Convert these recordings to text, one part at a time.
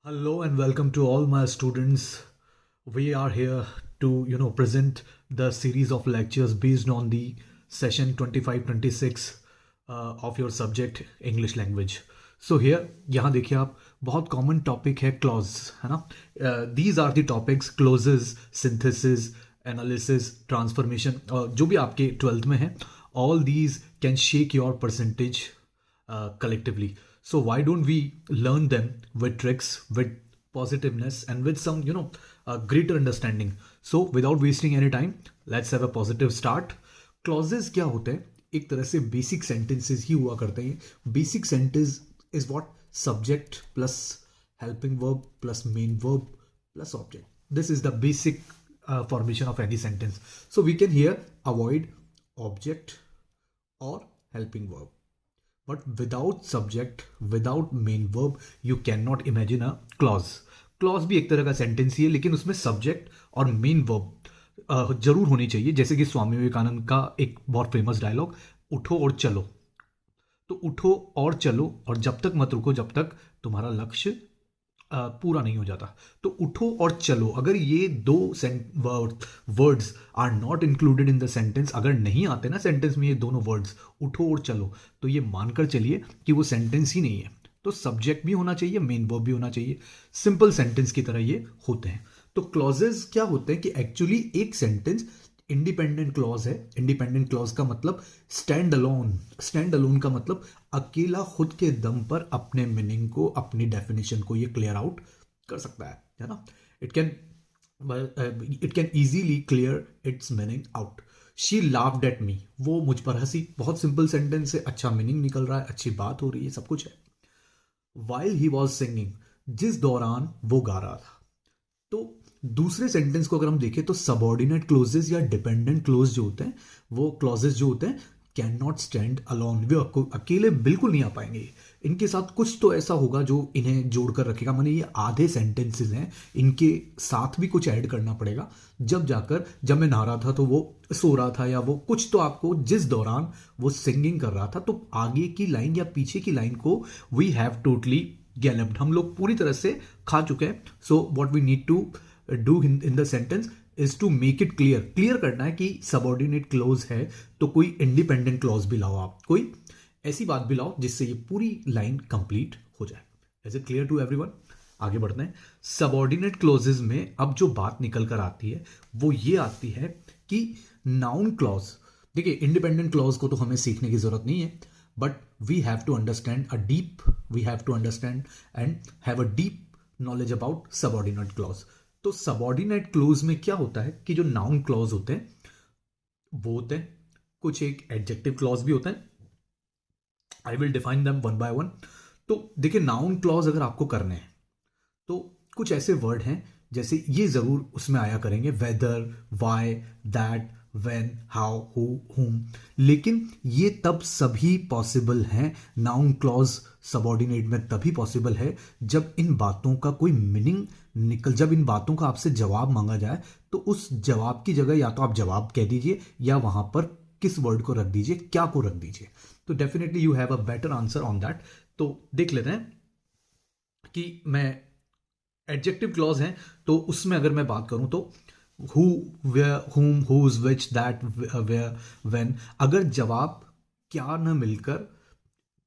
Hello and welcome to all my students. We are here to present the series of lectures based on the session 25-26 of your subject English language. So here यहाँ देखिए आप बहुत common topic है clause है ना. These are the topics clauses synthesis analysis transformation जो भी आपके 12th में है. All these can shake your percentage collectively. So why don't we learn them with tricks, with positiveness, and with some greater understanding. So without wasting any time, let's have a positive start. Clauses क्या होते हैं? एक तरह से basic sentences ही हुआ करते हैं. Basic sentence is what subject plus helping verb plus main verb plus object. This is the basic formation of any sentence. So we can here avoid object or helping verb. But without subject, without main verb, you cannot imagine a clause. Clause भी एक तरह का sentence ही है, लेकिन उसमें subject और main verb जरूर होनी चाहिए. जैसे कि स्वामी विवेकानंद का एक बहुत फेमस डायलॉग, उठो और चलो. तो उठो और चलो, और जब तक मत रुको जब तक तुम्हारा लक्ष्य पूरा नहीं हो जाता. तो उठो और चलो, अगर ये दो words are not included in the sentence, अगर नहीं आते ना सेंटेंस में ये दोनों वर्ड्स उठो और चलो, तो ये मानकर चलिए कि वो सेंटेंस ही नहीं है. तो सब्जेक्ट भी होना चाहिए, मेन वर्ब भी होना चाहिए. सिंपल सेंटेंस की तरह ये होते हैं. तो क्लॉजेज क्या होते हैं कि एक्चुअली एक सेंटेंस इंडिपेंडेंट क्लॉज है. इंडिपेंडेंट क्लॉज का मतलब स्टैंड अलोन. स्टैंड अलोन का मतलब अकेला खुद के दम पर अपने मीनिंग को, अपनी डेफिनेशन को ये क्लियर आउट कर सकता है ना. It can easily clear it's meaning out. She laughed at me, वो मुझ पर हंसी. बहुत सिंपल सेंटेंस है, अच्छा मीनिंग निकल रहा है, अच्छी बात हो रही है, सब कुछ है. वाइल ही वॉज सिंगिंग, जिस दौरान वो गा रहा था. तो दूसरे सेंटेंस को अगर हम देखें तो सबऑर्डिनेट क्लोजेस या डिपेंडेंट क्लोज जो होते हैं, वो क्लॉजेस जो होते हैं कैन नॉट स्टैंड अलोन. वे अकेले बिल्कुल नहीं आ पाएंगे. इनके साथ कुछ तो ऐसा होगा जो इन्हें जोड़कर रखेगा. माने ये आधे सेंटेंसेस हैं, इनके साथ भी कुछ ऐड करना पड़ेगा. जब जाकर, जब मैं नहा रहा था तो वो सो रहा था, या वो कुछ तो आपको, जिस दौरान वो सिंगिंग कर रहा था, तो आगे की लाइन या पीछे की लाइन को वी हैव टोटली गैलप्ड, हम लोग पूरी तरह से खा चुके हैं. So what we need to do in the sentence is to make it clear. Clear करना है कि सबऑर्डिनेट क्लॉज है, तो कोई इंडिपेंडेंट क्लॉज भी लाओ, आप कोई ऐसी बात भी लाओ जिससे ये पूरी लाइन कंप्लीट हो जाए. Is it clear to everyone? आगे बढ़ते हैं. सबऑर्डिनेट क्लॉजेज में अब जो बात निकल कर आती है वो ये आती है कि नाउन क्लॉज. देखिए, इंडिपेंडेंट क्लॉज को तो हमें सीखने की जरूरत नहीं है, but we have to understand and have a deep knowledge about subordinate clause. तो सबऑर्डिनेट क्लॉज में क्या होता है कि जो नाउन क्लॉज होते हैं वो होते हैं, कुछ एक एडजेक्टिव क्लॉज भी होते हैं. I will define them one by one. तो देखिए, नाउन क्लॉज अगर आपको करने हैं तो कुछ ऐसे वर्ड हैं, जैसे ये जरूर उसमें आया करेंगे, whether, why, that, when, how, who, whom. लेकिन ये तब सभी पॉसिबल हैं, नाउन क्लॉज सबऑर्डिनेट में तभी पॉसिबल है जब इन बातों का कोई मीनिंग जब इन बातों का आपसे जवाब मांगा जाए, तो उस जवाब की जगह या तो आप जवाब कह दीजिए, या वहां पर किस वर्ड को रख दीजिए, क्या को रख दीजिए. तो definitely you have a better answer on that. तो देख लेते हैं कि मैं एडजेक्टिव क्लॉज हैं तो उसमें अगर मैं बात करूं तो who, where, whom, whose, which, that, where, when. अगर जवाब क्या न मिलकर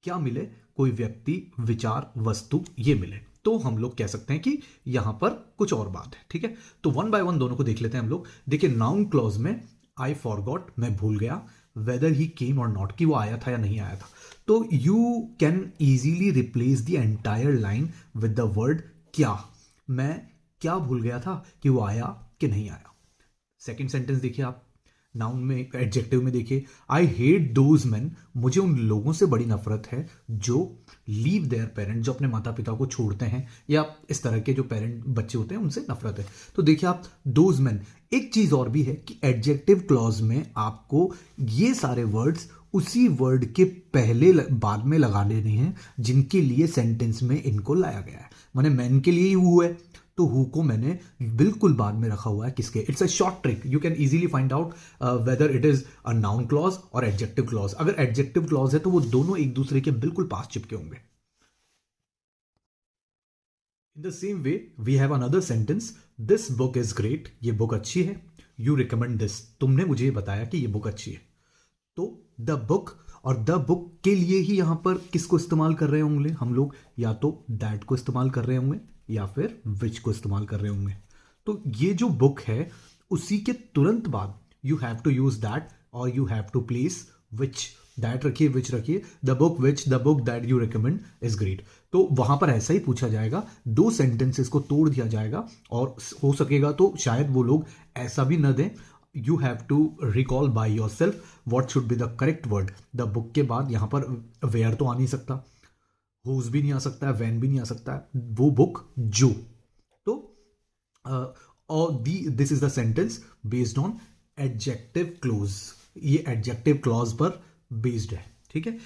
क्या मिले, कोई व्यक्ति, विचार, वस्तु, ये मिले, तो हम लोग कह सकते हैं कि यहां पर कुछ और बात है. ठीक है, तो वन बाय वन दोनों को देख लेते हैं हम लोग. देखिए, नाउन क्लॉज में आई फॉरगॉट, मैं भूल गया, वेदर ही केम और नॉट, कि वो आया था या नहीं आया था. तो you can easily replace the entire line with the word क्या. मैं क्या भूल गया था, कि वो आया कि नहीं आया. सेकेंड सेंटेंस देखिए आप, नाउन में, एडजेक्टिव में देखिए, आई हेट दोज मैन, मुझे उन लोगों से बड़ी नफरत है जो लीव देयर पेरेंट, जो अपने माता पिता को छोड़ते हैं, या इस तरह के जो पेरेंट बच्चे होते हैं उनसे नफरत है. तो देखिए आप, दोज मैन. एक चीज और भी है कि एडजेक्टिव क्लॉज में आपको ये सारे वर्ड्स उसी वर्ड के पहले बाद में लगा लेने हैं जिनके लिए सेंटेंस में इनको लाया गया है. माने मैन के लिए ही हु है, तो हु को मैंने बिल्कुल बाद में रखा हुआ है किसके. It's a short trick, you can easily find out whether it is a noun clause और एडजेक्टिव क्लॉज. अगर एडजेक्टिव क्लॉज है तो वो दोनों एक दूसरे के बिल्कुल पास चिपके होंगे. In the same way we have another sentence, this book is great, ये बुक अच्छी है, यू रिकमेंड दिस, तुमने मुझे बताया कि ये बुक अच्छी है। तो द बुक और द बुक के लिए ही यहां पर किसको इस्तेमाल कर रहे होंगे हम लोग, या तो दैट को इस्तेमाल कर रहे होंगे या फिर विच को इस्तेमाल कर रहे होंगे। तो ये जो बुक है उसी के तुरंत बाद you have to use that और you have to place which, that रखिए विच रखिए, the book that you recommend is great. तो वहां पर ऐसा ही पूछा जाएगा, दो सेंटेंसेस को तोड़ दिया जाएगा और हो सकेगा तो शायद वो लोग ऐसा भी न दें, you have to recall by your self what should be the correct word. The book के बाद यहां पर वेयर तो आ नहीं सकता, हुज भी नहीं आ सकता है, वैन भी नहीं आ सकता है, वो बुक जो। तो और this is the sentence based on adjective close, ये एडजेक्टिव क्लॉज पर बेस्ड है, ठीक है।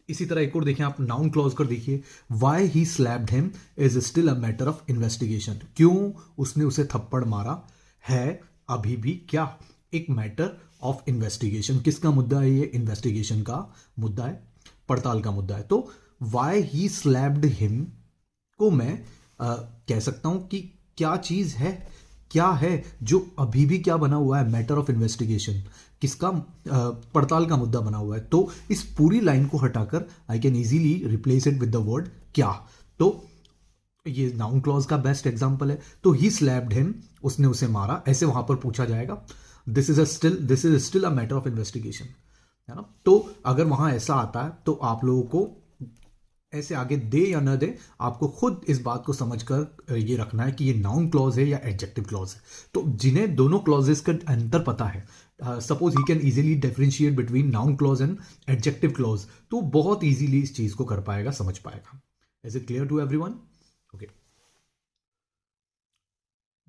इसी तरह एक और देखें आप, नाउन क्लॉज कर देखिए, why he slapped him is still a matter of investigation, क्यों उसने उसे थप्पड़ मारा है अभी भी क्या एक मैटर ऑफ इन्वेस्टिगेशन। किसका मुद्दा है ये, इन्वेस्टिगेशन का मुद्दा है, पड़ताल का मुद्दा है। तो वाई ही स्लैप्ड हिम को मैं कह सकता हूं कि क्या चीज है, क्या है जो अभी भी क्या बना हुआ है, मैटर ऑफ इन्वेस्टिगेशन, किसका पड़ताल का मुद्दा बना हुआ है। तो इस पूरी लाइन को हटाकर I can easily replace it with the word क्या। तो ये नाउन क्लॉज का बेस्ट एग्जांपल है। तो ही स्लैप्ड हिम, उसने उसे मारा, ऐसे वहां पर पूछा जाएगा, this is still a matter of investigation, है ना। तो अगर वहां ऐसा आता है तो आप लोगों को ऐसे आगे दे या न दे, आपको खुद इस बात को समझकर ये रखना है कि ये नाउन क्लॉज है या एडजेक्टिव क्लॉज है। तो जिन्हें दोनों क्लॉजेस का अंतर पता है, suppose he can easily differentiate between noun clause and adjective clause, तो बहुत इजीली इस चीज को कर पाएगा, समझ पाएगा। Is it clear to everyone? Okay,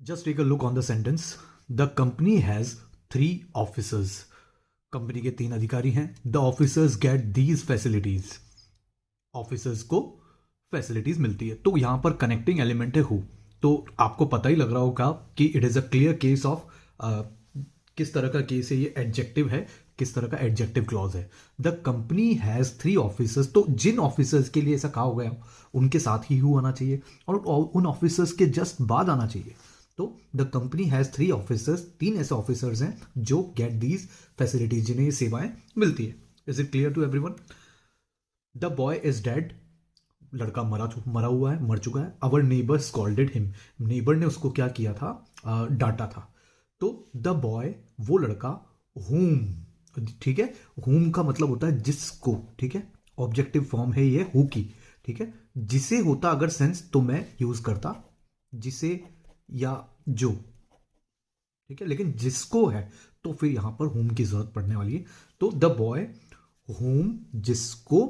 just take a look on the sentence, the company has 3 officers, company के 3 अधिकारी हैं, the officers get these facilities, officers को फैसिलिटीज मिलती है। तो यहां पर कनेक्टिंग एलिमेंट है हु, तो आपको पता ही लग रहा होगा कि it is a clear case of, किस तरह का केस है ये, एडजेक्टिव है, किस तरह का एडजेक्टिव क्लॉज है। द कंपनी हैज 3 ऑफिसर्स, तो जिन ऑफिसर्स के लिए ऐसा कहा हो गया उनके साथ ही हु आना चाहिए और उन ऑफिसर्स के जस्ट बाद आना चाहिए। तो द कंपनी हैज 3 ऑफिसर्स, 3 ऐसे ऑफिसर्स हैं जो गेट दीज फैसिलिटीज, जिन्हें ये सेवाएं मिलती है। Is it clear to everyone? The boy is dead, लड़का मरा हुआ है, मर चुका है। Our neighbour scolded him, neighbour ने उसको क्या किया था, डांटा था। तो द बॉय, वो लड़का, हुम, ठीक है, हुम का मतलब होता है जिसको, ठीक है, ऑब्जेक्टिव फॉर्म है ये हु की, ठीक है। जिसे होता अगर सेंस तो मैं यूज करता जिसे या जो, ठीक है, लेकिन जिसको है तो फिर यहां पर हुम की जरूरत पड़ने वाली है। तो द बॉय हुम, जिसको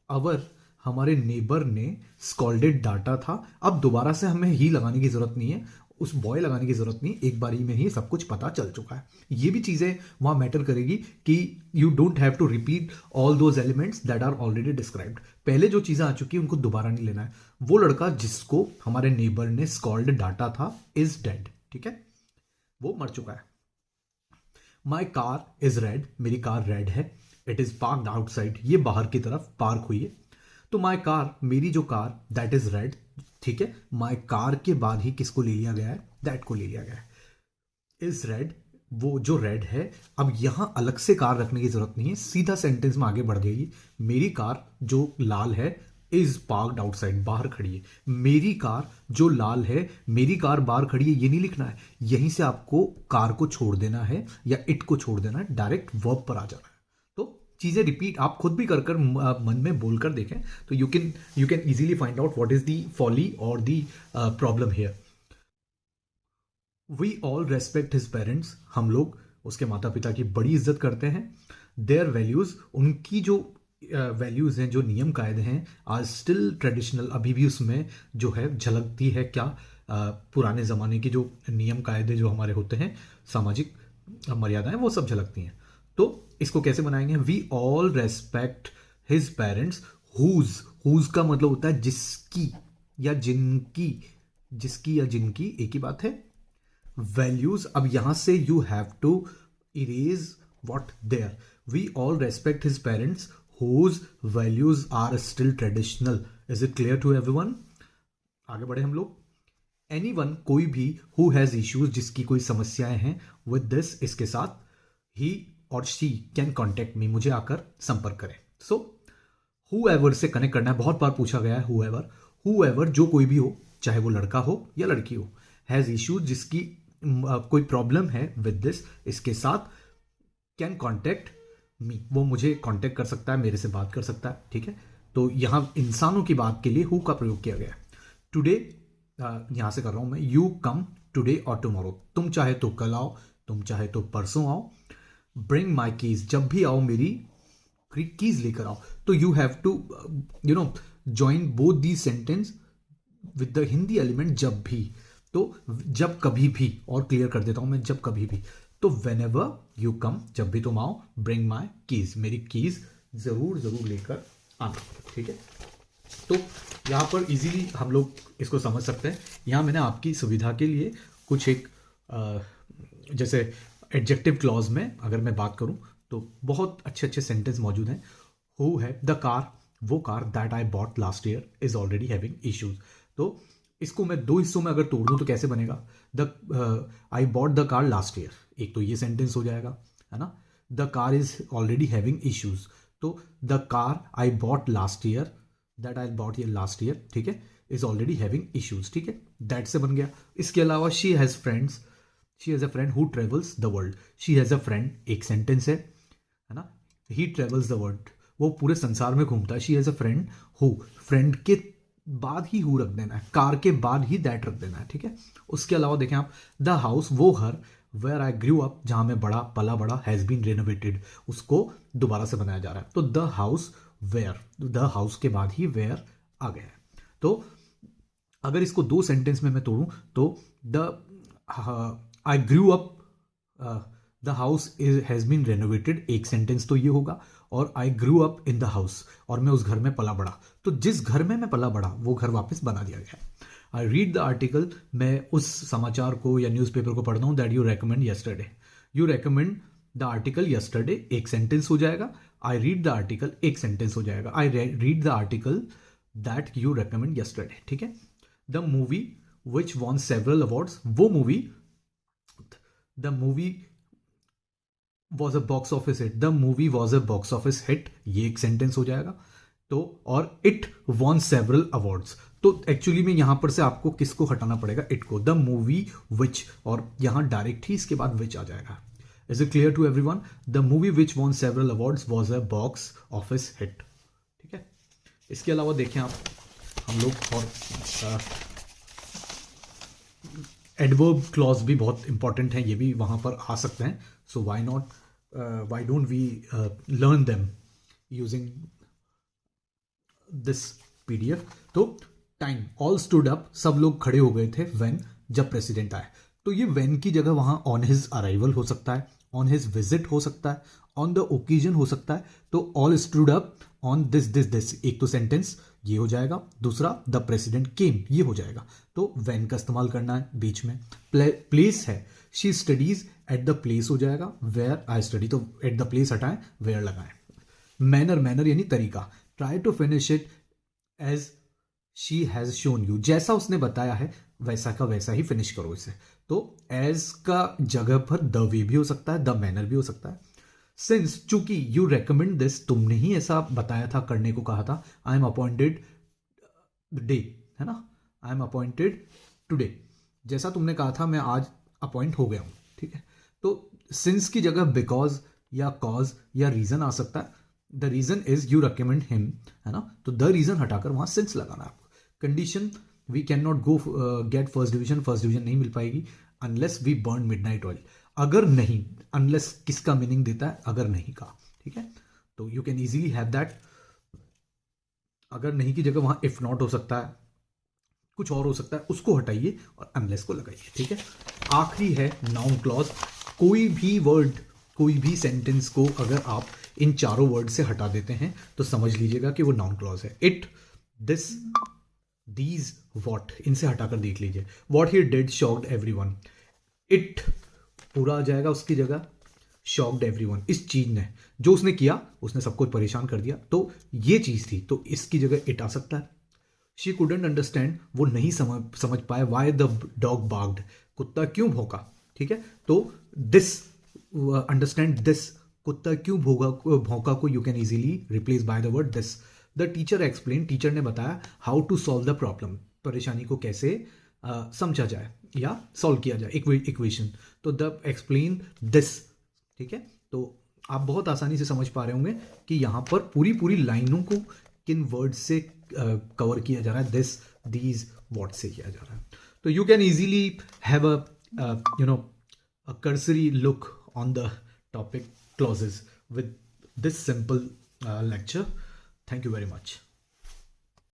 अवर, हमारे नेबर ने स्कॉल्डेड डाटा था। अब दोबारा से हमें ही लगाने की जरूरत नहीं है, उस बॉय लगाने की जरूरत नहीं, एक बारी में ही सब कुछ पता चल चुका है। ये भी चीजें वहां मैटर करेगी कि you don't have to repeat all those elements that are already described. पहले जो चीजें आ चुकी है उनको दोबारा नहीं लेना है। वो लड़का जिसको हमारे नेबर ने स्कॉल्ड डाटा था इज डेड, ठीक है, वो मर चुका है। माई कार इज रेड, मेरी कार रेड है। इट इज पार्कड आउटसाइड, ये बाहर की तरफ पार्क हुई है। तो माई कार, मेरी जो कार, दैट इज रेड, ठीक है। माई कार के बाद ही किसको ले लिया गया है, दैट को ले लिया गया है। इज रेड, वो जो रेड है, अब यहां अलग से कार रखने की जरूरत नहीं है, सीधा सेंटेंस में आगे बढ़ जाएगी। मेरी कार जो लाल है इज पार्कड आउटसाइड, बाहर खड़ी है। मेरी कार जो लाल है, मेरी कार बाहर खड़ी है, ये नहीं लिखना है, यहीं से आपको कार को छोड़ देना है या इट को छोड़ देना है, डायरेक्ट वर्ब पर आ जाना है। तो चीजें रिपीट आप खुद भी कर मन में बोलकर देखें तो you can easily find out what is the folly और the problem here. We all respect his parents, हम लोग उसके माता पिता की बड़ी इज्जत करते हैं। देयर वैल्यूज, उनकी जो वैल्यूज हैं, जो नियम कायदे हैं, आर स्टिल ट्रेडिशनल, अभी भी उसमें जो है झलकती है क्या, पुराने ज़माने की जो नियम कायदे जो हमारे होते हैं, सामाजिक मर्यादाएं, वो सब झलकती हैं। तो इसको कैसे बनाएंगे, we all respect his parents, whose का मतलब होता है जिसकी या जिनकी, जिसकी या जिनकी एक ही बात है। वैल्यूज, अब यहां से you have to erase what there, we all respect his parents whose values are still traditional. Is it clear to everyone? आगे बढ़े हम लोग। एनीवन कोई भी हु हैज इश्यूज जिसकी कोई समस्याएं हैं विद दिस इसके साथ ही और शी कैन कॉन्टेक्ट मी, मुझे आकर संपर्क करें। सो हुएवर से कनेक्ट करना है, बहुत बार पूछा गया है हुएवर जो कोई भी हो, चाहे वो लड़का हो या लड़की हो, हैज इश्यूज जिसकी कोई प्रॉब्लम है विद दिस इसके साथ कैन कॉन्टेक्ट मी, वो मुझे कॉन्टेक्ट कर सकता है, मेरे से बात कर सकता है। ठीक है, तो यहाँ इंसानों की बात के लिए हु का प्रयोग किया गया है। टुडे यहां से कर रहा हूं मैं, यू कम टुडे और टुमारो, तुम चाहे तो कल आओ, तुम चाहे तो परसों आओ। ब्रिंग माई कीज, जब भी आओ मेरी कीज लेकर आओ। तो you have to join both the sentence with the Hindi element जब भी, तो जब कभी भी, और क्लियर कर देता हूं मैं, जब कभी भी। तो वेन एवर यू कम, जब भी तुम आओ, ब्रिंग माई कीज, मेरी कीज जरूर जरूर लेकर आना। ठीक है, तो यहाँ पर इजीली हम लोग इसको समझ सकते हैं। यहाँ मैंने आपकी सुविधा के लिए कुछ एक जैसे एडजेक्टिव क्लॉज में अगर मैं बात करूँ तो बहुत अच्छे अच्छे सेंटेंस मौजूद हैं। हु है द कार, वो car that I bought last year is already having issues. तो इसको मैं दो हिस्सों में अगर तोड़ दूँ तो कैसे बनेगा, the I bought the car last year, एक तो ये सेंटेंस हो जाएगा, है ना। The car is already having issues, तो the car I bought last year, that I bought year last year, ठीक है, इज ऑलरेडी हैविंग इश्यूज। ठीक है, दैट से बन गया। इसके अलावा she has friends, she has a friend who travels the world, she has a friend एक सेंटेंस है ना। ही ट्रेवल्स द वर्ल्ड, वो पूरे संसार में घूमता है। She has a friend who, friend के बाद ही हु रख देना है, कार के बाद ही दैट रख देना है। ठीक है, उसके अलावा देखें आप, द हाउस, वो घर, वेयर आई ग्रू अप, जहां मैं बड़ा पला बड़ा, हैज बीन रेनोवेटेड, उसको दोबारा से बनाया जा रहा है। तो the house where, the house के बाद ही वेयर आ गया है। तो अगर इसको दो सेंटेंस में मैं तोड़ूं तो the I grew up the house has been renovated, एक सेंटेंस तो ये होगा, और I grew up in the house, और मैं उस घर में पला बड़ा, तो जिस घर में मैं पला बड़ा वो घर वापस बना दिया गया। आई रीड द आर्टिकल, मैं उस समाचार को या न्यूज़पेपर को पढ़ता हूँ, that you recommend yesterday, you recommend the article yesterday, एक सेंटेंस हो जाएगा। आई रीड द आर्टिकल, एक सेंटेंस हो जाएगा। I read the article that you recommend yesterday. ठीक है, the movie which won several awards, वो movie, the movie was a box office hit, the movie was a box office hit, ये एक sentence हो जाएगा। तो और इट वॉन सेवरल अवार्ड्स, तो एक्चुअली में यहां पर से आपको किसको हटाना पड़ेगा, इट को, द मूवी विच, और यहां डायरेक्ट ही इसके बाद विच आ जाएगा। Is it clear to everyone? The movie which won several awards was a box office hit. ठीक है, इसके अलावा देखें आप, हम लोग और एडवर्ब क्लॉज भी बहुत इंपॉर्टेंट हैं, ये भी वहां पर आ सकते हैं। So why not, why don't we learn them using this PDF. तो टाइम, ऑल स्टूड अप, सब लोग खड़े हो गए थे, व्हेन, जब प्रेसिडेंट आए। तो ये व्हेन की जगह वहां ऑन हिज अराइवल हो सकता है, ऑन हिज विजिट हो सकता है, ऑन द ओकेजन हो सकता है। तो all stood up on this this this, एक तो सेंटेंस ये हो जाएगा, दूसरा द प्रेसिडेंट केम, ये हो जाएगा। तो व्हेन का इस्तेमाल करना है बीच में। प्लेस है, she studies at the place हो जाएगा, वेयर आई स्टडी, तो एट द प्लेस हटाएं, वेयर लगाएं। मैनर, मैनर यानी तरीका, try to finish it as she has shown you, जैसा उसने बताया है वैसा का वैसा ही फिनिश करो इसे। तो एज का जगह पर द वे भी हो सकता है, द मैनर भी हो सकता है। सिंस, चूंकि, यू रेकमेंड दिस, तुमने ही ऐसा बताया था, करने को कहा था। आई एम अपॉइंटेड डे, है ना, आई एम अपॉइंटेड टुडे, जैसा तुमने कहा था मैं आज अपॉइंट हो गया हूं। ठीक है, तो सिंस की जगह बिकॉज या कॉज या रीजन आ सकता है। The reason is you recommend him, है ना, तो द रीजन हटाकर वहां सिंस लगाना है आपको। Condition, we can not go get first division नहीं मिल पाएगी unless we burn midnight oil, अगर नहीं, अनलेस किसका मीनिंग देता है, अगर नहीं का। ठीक है, तो you can easily have that. अगर नहीं की जगह वहां इफ नॉट हो सकता है, कुछ और हो सकता है, उसको हटाइए और अनलेस को लगाइए। ठीक है, आखिरी है नाउन क्लॉज। कोई भी वर्ड, कोई भी सेंटेंस को अगर आप इन चारों वर्ड से हटा देते हैं तो समझ लीजिएगा कि वो नाउन क्लॉज है। इट, दिस, दीज, वॉट, इनसे हटाकर देख लीजिए। What he did shocked everyone, it पूरा आ जाएगा उसकी जगह, शॉक्ड एवरीवन, इस चीज ने, जो उसने किया उसने सबको परेशान कर दिया, तो ये चीज थी, तो इसकी जगह इट आ सकता है। शी कुडंट अंडरस्टैंड, वो नहीं समझ पाए वाई द डॉग बार्क्ड, कुत्ता क्यों भौंका, ठीक है। तो दिस, अंडरस्टैंड दिस, कुत्ता क्यों भौंका को you can easily replace by the word this. The teacher explain, teacher ने बताया how to solve the problem, परेशानी को कैसे समझा जाए या सॉल्व किया जाए, इक्वेशन। तो द एक्सप्लेन दिस, ठीक है। तो आप बहुत आसानी से समझ पा रहे होंगे कि यहाँ पर पूरी पूरी लाइनों को किन वर्ड से कवर किया जा रहा है, दिस, दीज, व्हाट से किया जा रहा है। तो you can easily have a cursory look on the topic clauses with this simple lecture. Thank you very much.